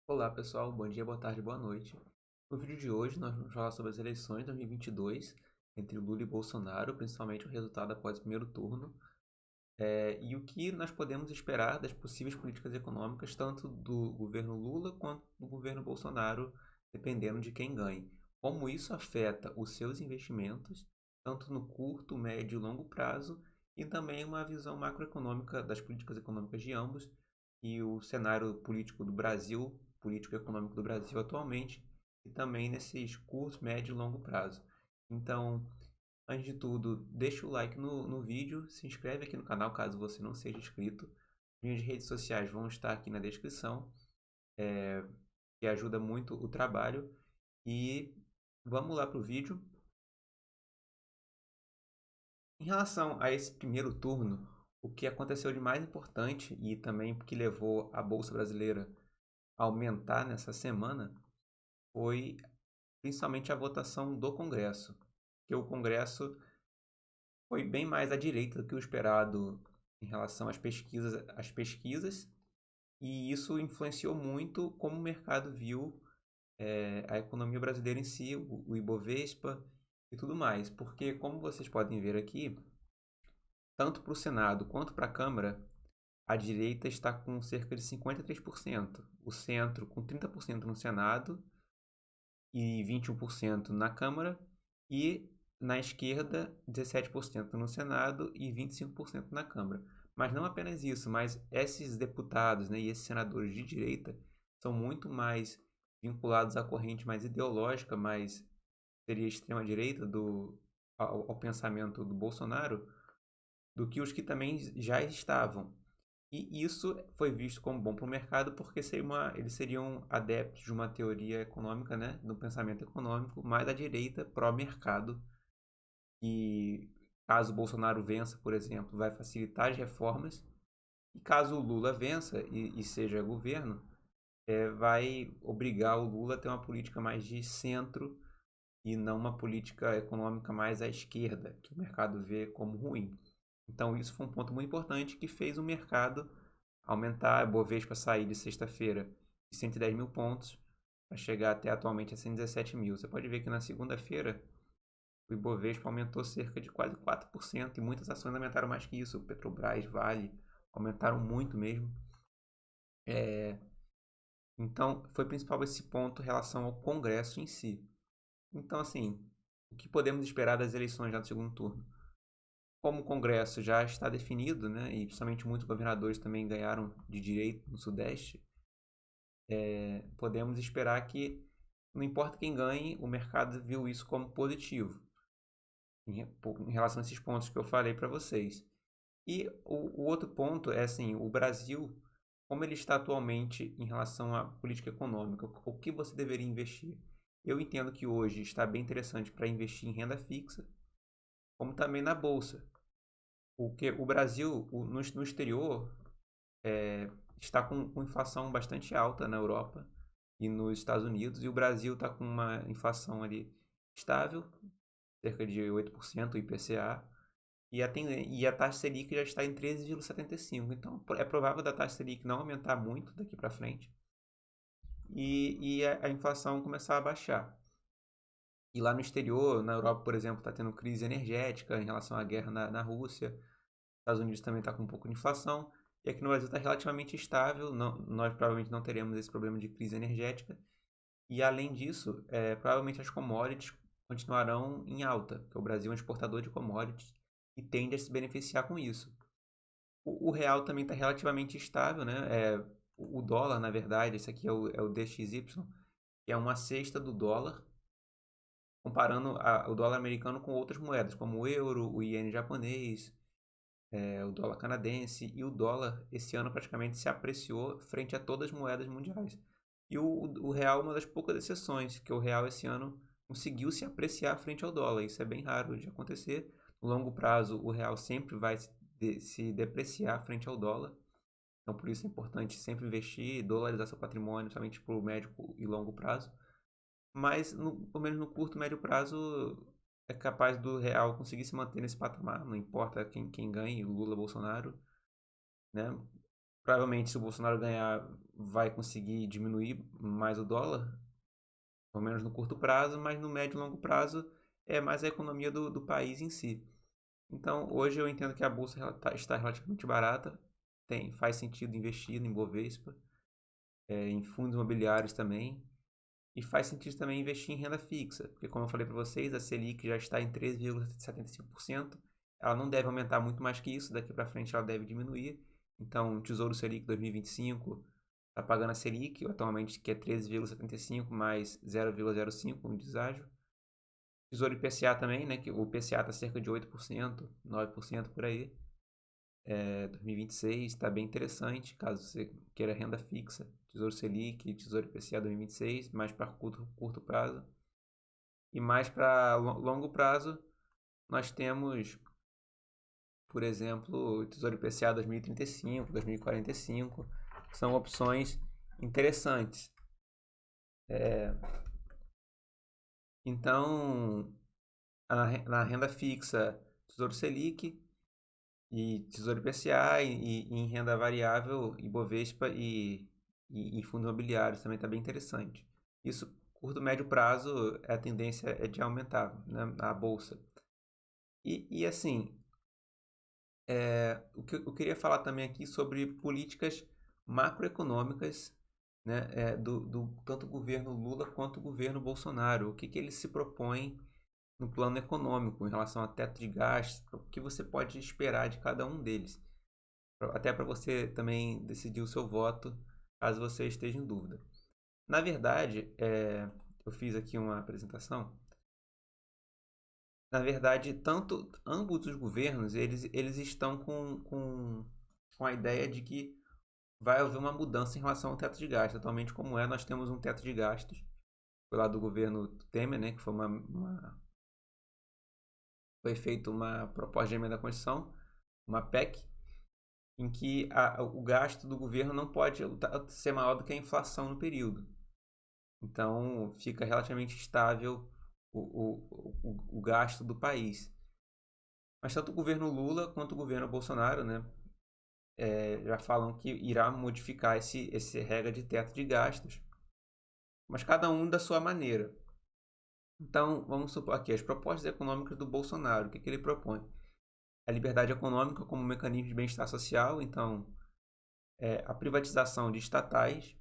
Olá pessoal, bom dia, boa tarde, boa noite. No vídeo de hoje nós vamos falar sobre as eleições de 2022 entre Lula e Bolsonaro, principalmente o resultado após o primeiro turno, e o que nós podemos esperar das possíveis políticas econômicas, tanto do governo Lula quanto do governo Bolsonaro, dependendo de quem ganhe. Como isso afeta os seus investimentos, tanto no curto, médio e longo prazo, e também uma visão macroeconômica das políticas econômicas de ambos e o cenário político do Brasil, político e econômico do Brasil atualmente, e também nesses curto, médio e longo prazo. Então, antes de tudo, deixa o like no vídeo, se inscreve aqui no canal caso você não seja inscrito. Minhas redes sociais vão estar aqui na descrição, que ajuda muito o trabalho. E vamos lá para o vídeo. Em relação a esse primeiro turno, o que aconteceu de mais importante e também que levou a Bolsa Brasileira a aumentar nessa semana foi principalmente a votação do Congresso, que o Congresso foi bem mais à direita do que o esperado em relação às pesquisas, e isso influenciou muito como o mercado viu a economia brasileira em si, o Ibovespa e tudo mais. Porque, como vocês podem ver aqui, tanto para o Senado quanto para a Câmara, a direita está com cerca de 53%, o centro com 30% no Senado e 21% na Câmara, e na esquerda 17% no Senado e 25% na Câmara. Mas não apenas isso, mas esses deputados, né, e esses senadores de direita são muito mais vinculados à corrente mais ideológica, mais seria extrema-direita ao pensamento do Bolsonaro, do que os que também já estavam. E isso foi visto como bom para o mercado porque eles seriam adeptos de uma teoria econômica, né, do pensamento econômico mais à direita, pró-mercado, que caso o Bolsonaro vença, por exemplo, vai facilitar as reformas, e caso o Lula vença e seja governo, vai obrigar o Lula a ter uma política mais de centro e não uma política econômica mais à esquerda, que o mercado vê como ruim. Então isso foi um ponto muito importante que fez o mercado aumentar. A Bovespa sair de sexta-feira de 110 mil pontos para chegar até atualmente a 117 mil. Você pode ver que na segunda-feira o Ibovespa aumentou cerca de quase 4% e muitas ações aumentaram mais que isso. Petrobras, Vale, aumentaram muito mesmo. Então foi principal esse ponto em relação ao Congresso em si. Então, assim, o que podemos esperar das eleições já do segundo turno? Como o Congresso já está definido, né, e principalmente muitos governadores também ganharam de direito no Sudeste, podemos esperar que, não importa quem ganhe, o mercado viu isso como positivo, em relação a esses pontos que eu falei para vocês. E o outro ponto é assim, o Brasil, como ele está atualmente em relação à política econômica, o que você deveria investir? Eu entendo que hoje está bem interessante para investir em renda fixa, como também na bolsa. Porque o Brasil, no exterior, está com inflação bastante alta na Europa e nos Estados Unidos, e o Brasil está com uma inflação ali estável, cerca de 8%, o IPCA, e a taxa Selic já está em 13,75. Então é provável da taxa Selic não aumentar muito daqui para frente e a inflação começar a baixar. E lá no exterior, na Europa, por exemplo, está tendo crise energética em relação à guerra na Rússia. Estados Unidos também está com um pouco de inflação. E aqui no Brasil está relativamente estável. Não, nós provavelmente não teremos esse problema de crise energética. E além disso, provavelmente as commodities continuarão em alta, porque o Brasil é um exportador de commodities e tende a se beneficiar com isso. O real também está relativamente estável, né? O dólar, na verdade, esse aqui é o DXY, que é uma sexta do dólar, comparando o dólar americano com outras moedas, como o euro, o iene japonês, o dólar canadense, e o dólar esse ano praticamente se apreciou frente a todas as moedas mundiais. E o real é uma das poucas exceções, que o real esse ano conseguiu se apreciar frente ao dólar. Isso é bem raro de acontecer. No longo prazo, o real sempre vai se depreciar frente ao dólar. Então, por isso é importante sempre investir, dolarizar seu patrimônio, somente para o médio e longo prazo. Mas, pelo menos no curto e médio prazo, é capaz do real conseguir se manter nesse patamar, não importa quem ganhe, Lula, Bolsonaro, né? provavelmente, se o Bolsonaro ganhar, vai conseguir diminuir mais o dólar, pelo menos no curto prazo, mas no médio e longo prazo é mais a economia do país em si. Então, hoje eu entendo que a bolsa está relativamente barata, faz sentido investir em Bovespa, em fundos imobiliários também, e faz sentido também investir em renda fixa, porque como eu falei para vocês, a Selic já está em 13,75%, ela não deve aumentar muito mais que isso, daqui para frente ela deve diminuir. Então, o Tesouro Selic 2025 está pagando a Selic, atualmente que é 13,75 mais 0,05, um deságio. Tesouro IPCA também, né, que o IPCA está cerca de 8%, 9% por aí. 2026 está bem interessante, caso você queira renda fixa, Tesouro Selic, Tesouro IPCA 2026, mais para curto prazo. E mais para longo prazo, nós temos, por exemplo, o Tesouro IPCA 2035, 2045, que são opções interessantes. Então, na renda fixa, Tesouro Selic e Tesouro IPCA e em renda variável, Ibovespa e fundos imobiliários também está bem interessante. Isso, curto e médio prazo, a tendência é de aumentar, né, a bolsa. E assim, o que eu queria falar também aqui sobre políticas macroeconômicas, né, do tanto o governo Lula quanto o governo Bolsonaro. O que eles se propõem no plano econômico em relação a teto de gastos, o que você pode esperar de cada um deles. Até para você também decidir o seu voto, caso você esteja em dúvida. Na verdade, eu fiz aqui uma apresentação. Na verdade, ambos os governos, eles estão com a ideia de que vai haver uma mudança em relação ao teto de gastos. Atualmente, como nós temos um teto de gastos, foi lá do governo Temer, né, que foi foi feita uma proposta de emenda à Constituição, uma PEC, em que o gasto do governo não pode ser maior do que a inflação no período. Então, fica relativamente estável o gasto do país. Mas tanto o governo Lula quanto o governo Bolsonaro, né, já falam que irá modificar esse regra de teto de gastos, mas cada um da sua maneira. Então, vamos supor aqui as propostas econômicas do Bolsonaro. O que ele propõe? A liberdade econômica como mecanismo de bem-estar social, então, a privatização de estatais,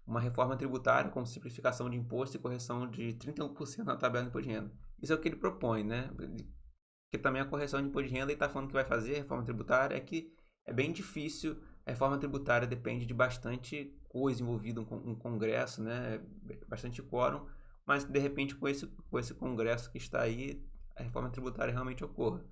uma reforma tributária com simplificação de imposto e correção de 31% na tabela de imposto de renda. Isso é o que ele propõe, né? Porque também a correção de imposto de renda, ele está falando que vai fazer a reforma tributária, é que é bem difícil. A reforma tributária depende de bastante coisa envolvida, um congresso, né? Bastante quórum, mas de repente com esse congresso que está aí, a reforma tributária realmente ocorra.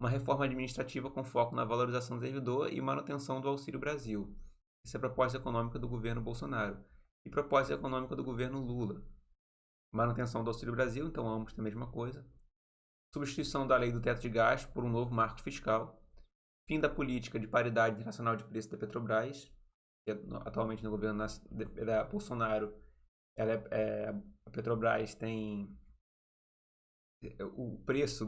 Uma reforma administrativa com foco na valorização do servidor e manutenção do Auxílio Brasil. Essa é a proposta econômica do governo Bolsonaro. E proposta econômica do governo Lula. Manutenção do Auxílio Brasil, então ambos têm a mesma coisa. Substituição da lei do teto de gastos por um novo marco fiscal. Fim da política de paridade internacional de preço da Petrobras, que atualmente no governo da Bolsonaro, a Petrobras tem o preço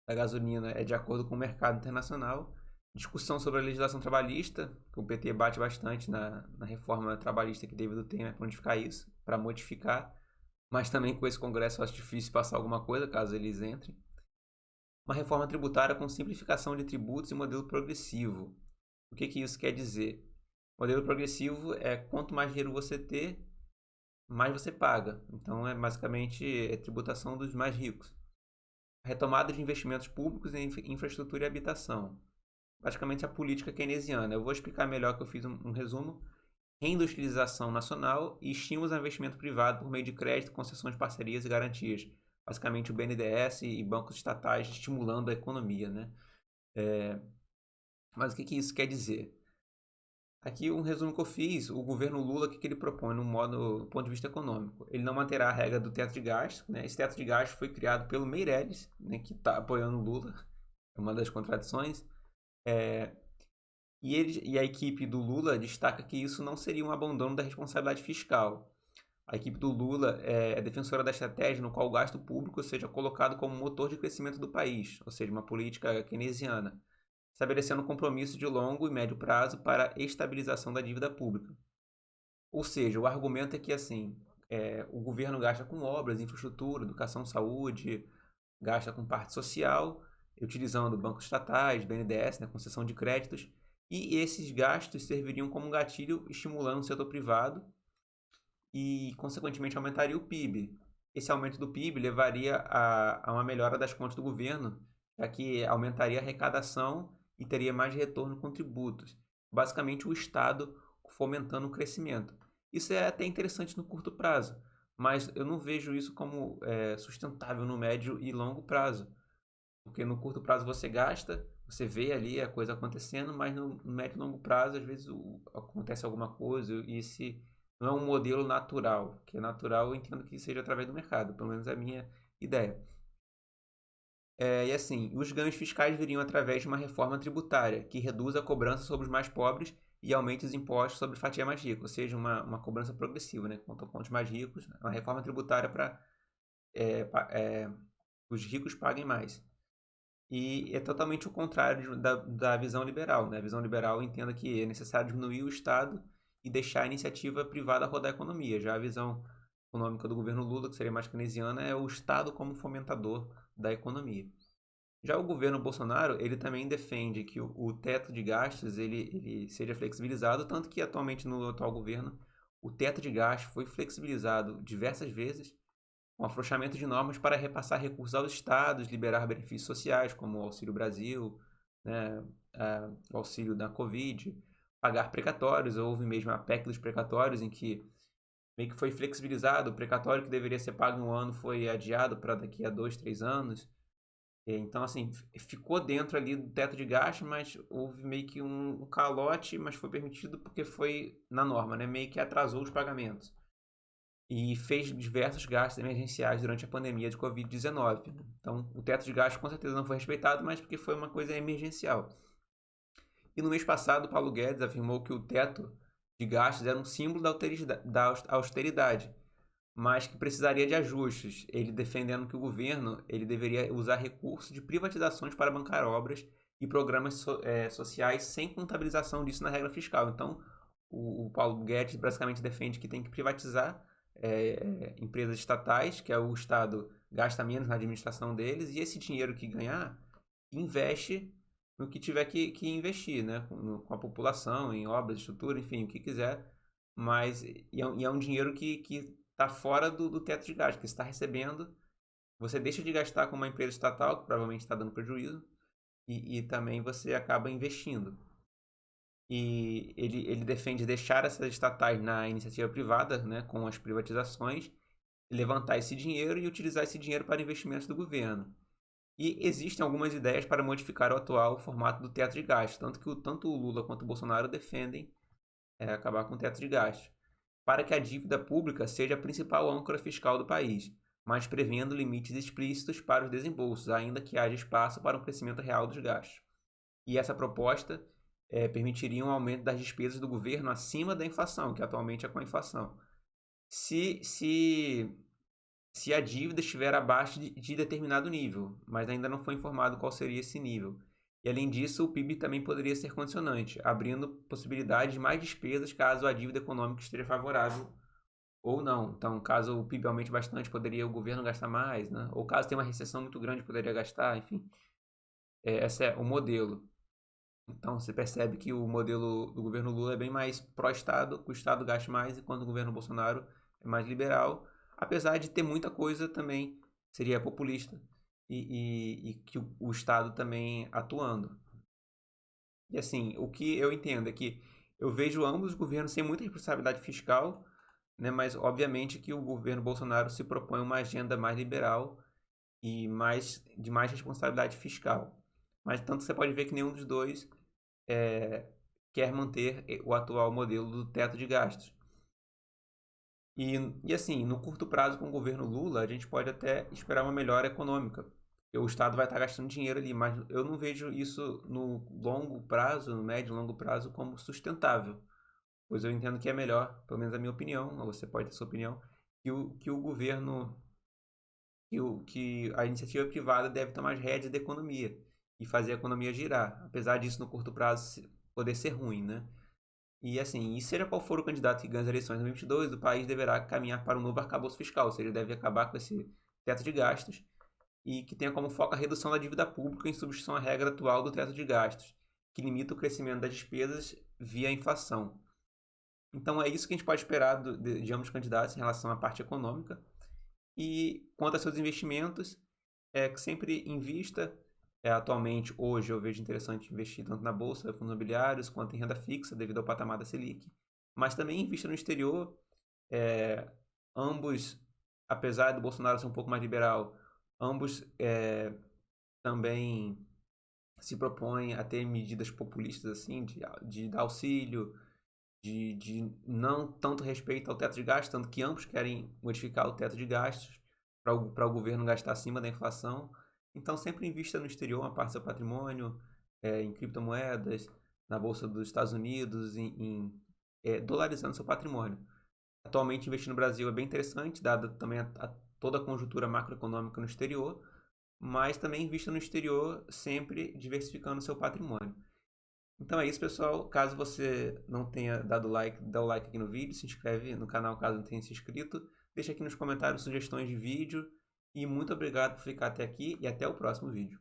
da gasolina é de acordo com o mercado internacional. Discussão sobre a legislação trabalhista, que o PT bate bastante na reforma trabalhista que teve do Temer para modificar, mas também com esse Congresso eu acho difícil passar alguma coisa, caso eles entrem. Uma reforma tributária com simplificação de tributos e modelo progressivo. O que isso quer dizer? Modelo progressivo é quanto mais dinheiro você ter, mais você paga. Então, basicamente tributação dos mais ricos. A retomada de investimentos públicos em infraestrutura e habitação. Basicamente a política keynesiana. Eu vou explicar melhor, que eu fiz um resumo. Reindustrialização nacional e estímulos ao investimento privado por meio de crédito, concessões, parcerias e garantias. Basicamente o BNDES e bancos estatais estimulando a economia, né? Mas o que isso quer dizer? Aqui um resumo que eu fiz. O governo Lula, o que ele propõe do ponto de vista econômico? Ele não manterá a regra do teto de gastos, né? Esse teto de gastos foi criado pelo Meirelles, né, que está apoiando o Lula. É uma das contradições. E a equipe do Lula destaca que isso não seria um abandono da responsabilidade fiscal. A equipe do Lula é defensora da estratégia no qual o gasto público seja colocado como motor de crescimento do país, ou seja, uma política keynesiana. estabelecendo um compromisso de longo e médio prazo para a estabilização da dívida pública. Ou seja, o argumento é que assim, o governo gasta com obras, infraestrutura, educação, saúde, gasta com parte social, utilizando bancos estatais, BNDES, né, concessão de créditos, e esses gastos serviriam como gatilho estimulando o setor privado e, consequentemente, aumentaria o PIB. Esse aumento do PIB levaria a uma melhora das contas do governo, já que aumentaria a arrecadação e teria mais retorno com tributos. Basicamente, o Estado fomentando o crescimento. Isso é até interessante no curto prazo, mas eu não vejo isso como sustentável no médio e longo prazo. Porque no curto prazo você gasta, você vê ali a coisa acontecendo, mas no médio e longo prazo, às vezes acontece alguma coisa e esse não é um modelo natural. Que é natural, eu entendo que seja através do mercado, pelo menos é a minha ideia. E assim, os ganhos fiscais viriam através de uma reforma tributária, que reduz a cobrança sobre os mais pobres e aumente os impostos sobre fatia mais rica, ou seja, uma cobrança progressiva, né? Quanto aos mais ricos, uma reforma tributária para os ricos paguem mais. E é totalmente o contrário da visão liberal, né? A visão liberal entenda que é necessário diminuir o Estado e deixar a iniciativa privada rodar a economia. Já a visão econômica do governo Lula, que seria mais keynesiana, é o Estado como fomentador da economia. Já o governo Bolsonaro, ele também defende que o teto de gastos ele seja flexibilizado, tanto que atualmente no atual governo o teto de gastos foi flexibilizado diversas vezes, com afrouxamento de normas para repassar recursos aos estados, liberar benefícios sociais, como o Auxílio Brasil, né, o auxílio da Covid, pagar precatórios. Houve mesmo a PEC dos precatórios, em que meio que foi flexibilizado, o precatório que deveria ser pago em um ano foi adiado para daqui a 2, 3 anos. Então, assim, ficou dentro ali do teto de gasto, mas houve meio que um calote, mas foi permitido porque foi na norma, né? Meio que atrasou os pagamentos. E fez diversos gastos emergenciais durante a pandemia de Covid-19. Então, o teto de gastos com certeza não foi respeitado, mas porque foi uma coisa emergencial. E no mês passado, Paulo Guedes afirmou que o teto de gastos era um símbolo da austeridade, mas que precisaria de ajustes, ele defendendo que o governo ele deveria usar recursos de privatizações para bancar obras e programas sociais sem contabilização disso na regra fiscal. Então, o Paulo Guedes basicamente defende que tem que privatizar empresas estatais, que o Estado gasta menos na administração deles, e esse dinheiro que ganhar, investe no que tiver que investir, né? Com a população, em obras, estrutura, enfim, o que quiser, mas é um dinheiro que está fora do teto de gasto, que você está recebendo, você deixa de gastar com uma empresa estatal, que provavelmente está dando prejuízo, e também você acaba investindo. E ele defende deixar essas estatais na iniciativa privada, né, com as privatizações, levantar esse dinheiro e utilizar esse dinheiro para investimentos do governo. E existem algumas ideias para modificar o atual formato do teto de gastos, tanto que tanto o Lula quanto o Bolsonaro defendem acabar com o teto de gastos, para que a dívida pública seja a principal âncora fiscal do país, mas prevendo limites explícitos para os desembolsos, ainda que haja espaço para um crescimento real dos gastos. E essa proposta permitiria um aumento das despesas do governo acima da inflação, que atualmente é com a inflação. Se a dívida estiver abaixo de determinado nível, mas ainda não foi informado qual seria esse nível. E além disso, o PIB também poderia ser condicionante, abrindo possibilidade de mais despesas caso a dívida econômica esteja favorável ou não. Então, caso o PIB aumente bastante, poderia o governo gastar mais, né? Ou caso tenha uma recessão muito grande, poderia gastar, enfim. Esse é o modelo. Então, você percebe que o modelo do governo Lula é bem mais pró-Estado, que o Estado gaste mais, enquanto o governo Bolsonaro é mais liberal, apesar de ter muita coisa também, seria populista, e que o Estado também atuando. E assim, o que eu entendo é que eu vejo ambos os governos sem muita responsabilidade fiscal, né, mas obviamente que o governo Bolsonaro se propõe uma agenda mais liberal e de mais responsabilidade fiscal. Mas tanto você pode ver que nenhum dos dois quer manter o atual modelo do teto de gastos. E assim, no curto prazo com o governo Lula, a gente pode até esperar uma melhora econômica. Porque o Estado vai estar gastando dinheiro ali, mas eu não vejo isso no longo prazo, no médio e longo prazo, como sustentável. Pois eu entendo que é melhor, pelo menos a minha opinião, ou você pode ter sua opinião, que o governo, que a iniciativa privada deve tomar as rédeas da economia. e fazer a economia girar, apesar disso no curto prazo poder ser ruim, né? E assim, e seja qual for o candidato que ganhe as eleições em 2022, o país deverá caminhar para um novo arcabouço fiscal, ou seja, deve acabar com esse teto de gastos e que tenha como foco a redução da dívida pública em substituição à regra atual do teto de gastos, que limita o crescimento das despesas via inflação. Então é isso que a gente pode esperar de ambos os candidatos em relação à parte econômica. E quanto a seus investimentos, que sempre invista. Atualmente, hoje, eu vejo interessante investir tanto na bolsa, fundos imobiliários, quanto em renda fixa, devido ao patamar da Selic. Mas também invista no exterior. Ambos, apesar do Bolsonaro ser um pouco mais liberal, ambos também se propõem a ter medidas populistas assim, de dar auxílio, de não tanto respeito ao teto de gastos, tanto que ambos querem modificar o teto de gastos para o governo gastar acima da inflação. Então, sempre invista no exterior uma parte do seu patrimônio, em criptomoedas, na Bolsa dos Estados Unidos, dolarizando seu patrimônio. Atualmente, investir no Brasil é bem interessante, dada também toda a conjuntura macroeconômica no exterior, mas também invista no exterior sempre diversificando seu patrimônio. Então é isso, pessoal. Caso você não tenha dado like, dá o like aqui no vídeo, se inscreve no canal caso não tenha se inscrito. Deixa aqui nos comentários sugestões de vídeo. E muito obrigado por ficar até aqui e até o próximo vídeo.